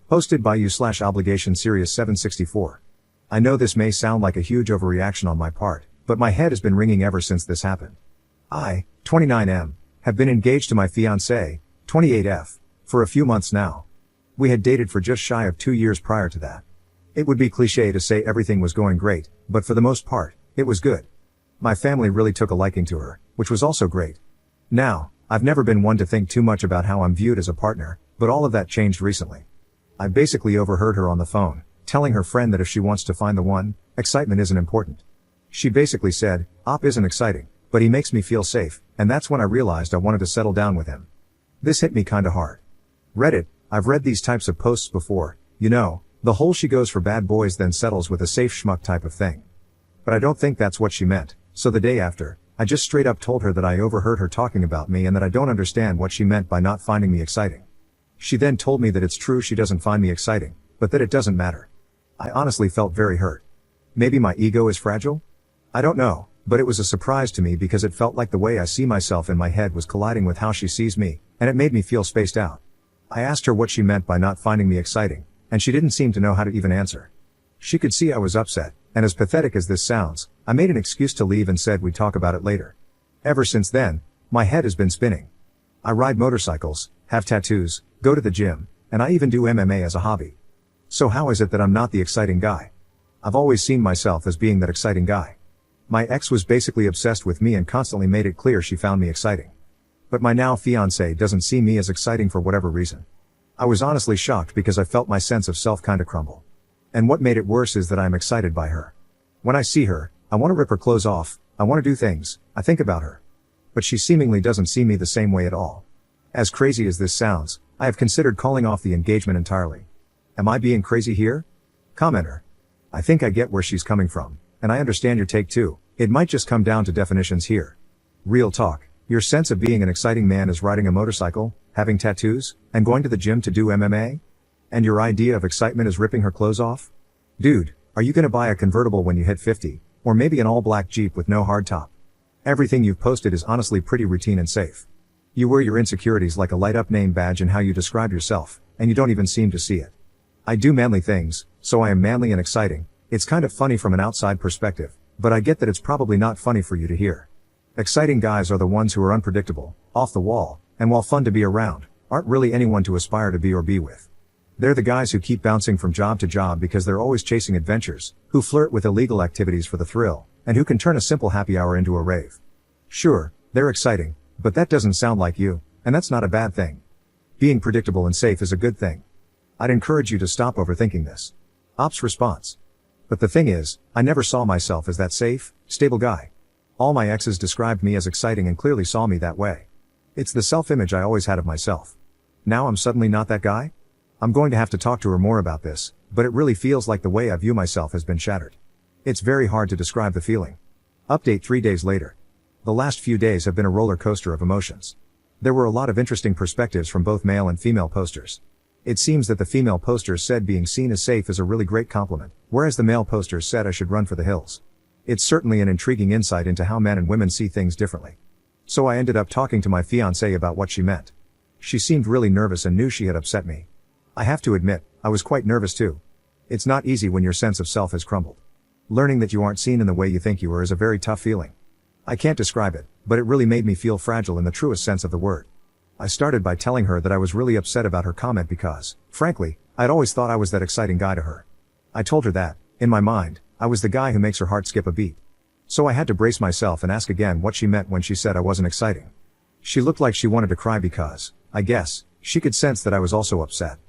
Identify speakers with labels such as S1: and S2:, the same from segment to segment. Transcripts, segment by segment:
S1: Posted by you/obligation Sirius 764. I know this may sound like a huge overreaction on my part, but my head has been ringing ever since this happened. I, 29M, have been engaged to my fiancée, 28F, for a few months now. We had dated for just shy of 2 years prior to that. It would be cliché to say everything was going great, but for the most part, it was good. My family really took a liking to her, which was also great. Now, I've never been one to think too much about how I'm viewed as a partner, but all of that changed recently. I basically overheard her on the phone, telling her friend that if she wants to find the one, excitement isn't important. She basically said, "Op isn't exciting, but he makes me feel safe," and that's when I realized I wanted to settle down with him. This hit me kinda hard. Reddit, I've read these types of posts before, you know, the whole she goes for bad boys then settles with a safe schmuck type of thing. But I don't think that's what she meant, so the day after, I just straight up told her that I overheard her talking about me and that I don't understand what she meant by not finding me exciting. She then told me that it's true she doesn't find me exciting, but that it doesn't matter. I honestly felt very hurt. Maybe my ego is fragile? I don't know, but it was a surprise to me because it felt like the way I see myself in my head was colliding with how she sees me, and it made me feel spaced out. I asked her what she meant by not finding me exciting, and she didn't seem to know how to even answer. She could see I was upset, and as pathetic as this sounds, I made an excuse to leave and said we'd talk about it later. Ever since then, my head has been spinning. I ride motorcycles, have tattoos, go to the gym, and I even do MMA as a hobby. So how is it that I'm not the exciting guy? I've always seen myself as being that exciting guy. My ex was basically obsessed with me and constantly made it clear she found me exciting. But my now fiancé doesn't see me as exciting for whatever reason. I was honestly shocked because I felt my sense of self kinda crumble. And what made it worse is that I'm excited by her. When I see her, I want to rip her clothes off, I want to do things, I think about her. But she seemingly doesn't see me the same way at all. As crazy as this sounds, I have considered calling off the engagement entirely. Am I being crazy here? Commenter. I think I get where she's coming from, and I understand your take too. It might just come down to definitions here. Real talk, your sense of being an exciting man is riding a motorcycle, having tattoos, and going to the gym to do MMA? And your idea of excitement is ripping her clothes off? Dude, are you gonna buy a convertible when you hit 50, or maybe an all-black Jeep with no hardtop? Everything you've posted is honestly pretty routine and safe. You wear your insecurities like a light-up name badge in how you describe yourself, and you don't even seem to see it. I do manly things, so I am manly and exciting. It's kind of funny from an outside perspective, but I get that it's probably not funny for you to hear. Exciting guys are the ones who are unpredictable, off the wall, and while fun to be around, aren't really anyone to aspire to be or be with. They're the guys who keep bouncing from job to job because they're always chasing adventures, who flirt with illegal activities for the thrill, and who can turn a simple happy hour into a rave. Sure, they're exciting, but that doesn't sound like you, and that's not a bad thing. Being predictable and safe is a good thing. I'd encourage you to stop overthinking this. Op's response. But the thing is, I never saw myself as that safe, stable guy. All my exes described me as exciting and clearly saw me that way. It's the self-image I always had of myself. Now I'm suddenly not that guy? I'm going to have to talk to her more about this, but it really feels like the way I view myself has been shattered. It's very hard to describe the feeling. Update 3 days later. The last few days have been a roller coaster of emotions. There were a lot of interesting perspectives from both male and female posters. It seems that the female posters said being seen as safe is a really great compliment, whereas the male posters said I should run for the hills. It's certainly an intriguing insight into how men and women see things differently. So I ended up talking to my fiancée about what she meant. She seemed really nervous and knew she had upset me. I have to admit, I was quite nervous too. It's not easy when your sense of self has crumbled. Learning that you aren't seen in the way you think you are is a very tough feeling. I can't describe it, but it really made me feel fragile in the truest sense of the word. I started by telling her that I was really upset about her comment because, frankly, I'd always thought I was that exciting guy to her. I told her that, in my mind, I was the guy who makes her heart skip a beat. So I had to brace myself and ask again what she meant when she said I wasn't exciting. She looked like she wanted to cry because, I guess, she could sense that I was also upset.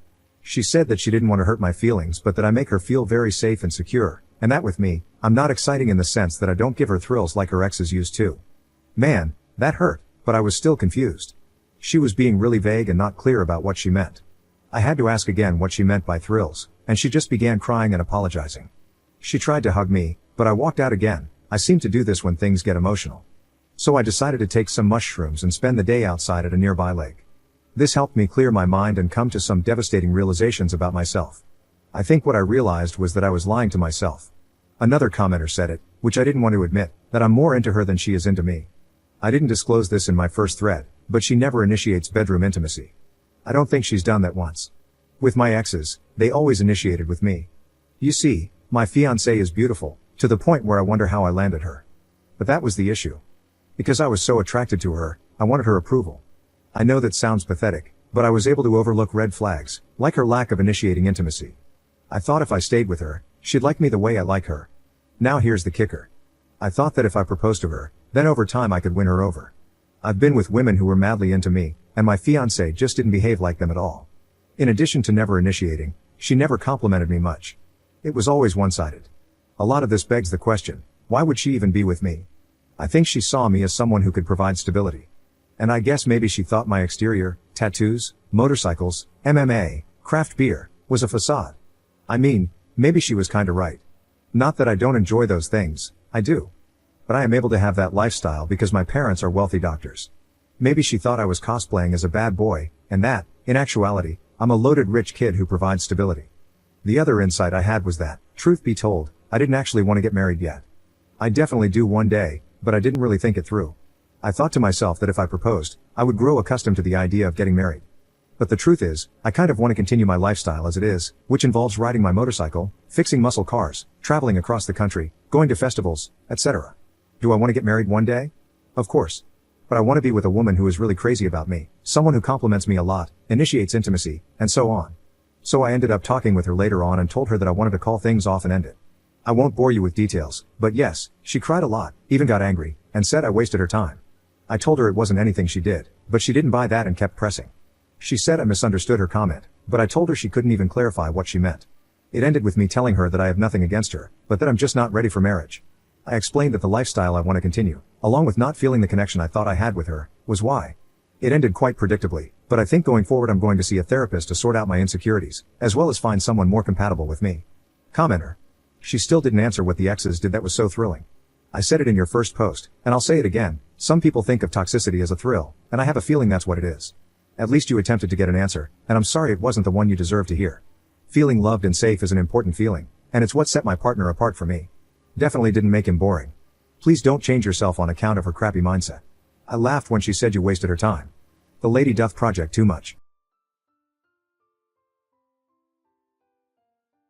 S1: She said that she didn't want to hurt my feelings but that I make her feel very safe and secure, and that with me, I'm not exciting in the sense that I don't give her thrills like her exes used to. Man, that hurt, but I was still confused. She was being really vague and not clear about what she meant. I had to ask again what she meant by thrills, and she just began crying and apologizing. She tried to hug me, but I walked out again. I seem to do this when things get emotional. So I decided to take some mushrooms and spend the day outside at a nearby lake. This helped me clear my mind and come to some devastating realizations about myself. I think what I realized was that I was lying to myself. Another commenter said it, which I didn't want to admit, that I'm more into her than she is into me. I didn't disclose this in my first thread, but she never initiates bedroom intimacy. I don't think she's done that once. With my exes, they always initiated with me. You see, my fiancée is beautiful, to the point where I wonder how I landed her. But that was the issue. Because I was so attracted to her, I wanted her approval. I know that sounds pathetic, but I was able to overlook red flags, like her lack of initiating intimacy. I thought if I stayed with her, she'd like me the way I like her. Now here's the kicker. I thought that if I proposed to her, then over time I could win her over. I've been with women who were madly into me, and my fiancée just didn't behave like them at all. In addition to never initiating, she never complimented me much. It was always one-sided. A lot of this begs the question, why would she even be with me? I think she saw me as someone who could provide stability. And I guess maybe she thought my exterior, tattoos, motorcycles, MMA, craft beer, was a facade. I mean, maybe she was kinda right. Not that I don't enjoy those things, I do. But I am able to have that lifestyle because my parents are wealthy doctors. Maybe she thought I was cosplaying as a bad boy, and that, in actuality, I'm a loaded rich kid who provides stability. The other insight I had was that, truth be told, I didn't actually want to get married yet. I definitely do one day, but I didn't really think it through. I thought to myself that if I proposed, I would grow accustomed to the idea of getting married. But the truth is, I kind of want to continue my lifestyle as it is, which involves riding my motorcycle, fixing muscle cars, traveling across the country, going to festivals, etc. Do I want to get married one day? Of course. But I want to be with a woman who is really crazy about me, someone who compliments me a lot, initiates intimacy, and so on. So I ended up talking with her later on and told her that I wanted to call things off and end it. I won't bore you with details, but yes, she cried a lot, even got angry, and said I wasted her time. I told her it wasn't anything she did, but she didn't buy that and kept pressing. She said I misunderstood her comment, but I told her she couldn't even clarify what she meant. It ended with me telling her that I have nothing against her, but that I'm just not ready for marriage. I explained that the lifestyle I want to continue, along with not feeling the connection I thought I had with her, was why. It ended quite predictably, but I think going forward I'm going to see a therapist to sort out my insecurities, as well as find someone more compatible with me. Commenter. She still didn't answer what the exes did that was so thrilling. I said it in your first post, and I'll say it again, some people think of toxicity as a thrill, and I have a feeling that's what it is. At least you attempted to get an answer, and I'm sorry it wasn't the one you deserved to hear. Feeling loved and safe is an important feeling, and it's what set my partner apart from me. Definitely didn't make him boring. Please don't change yourself on account of her crappy mindset. I laughed when she said you wasted her time. The lady doth project too much.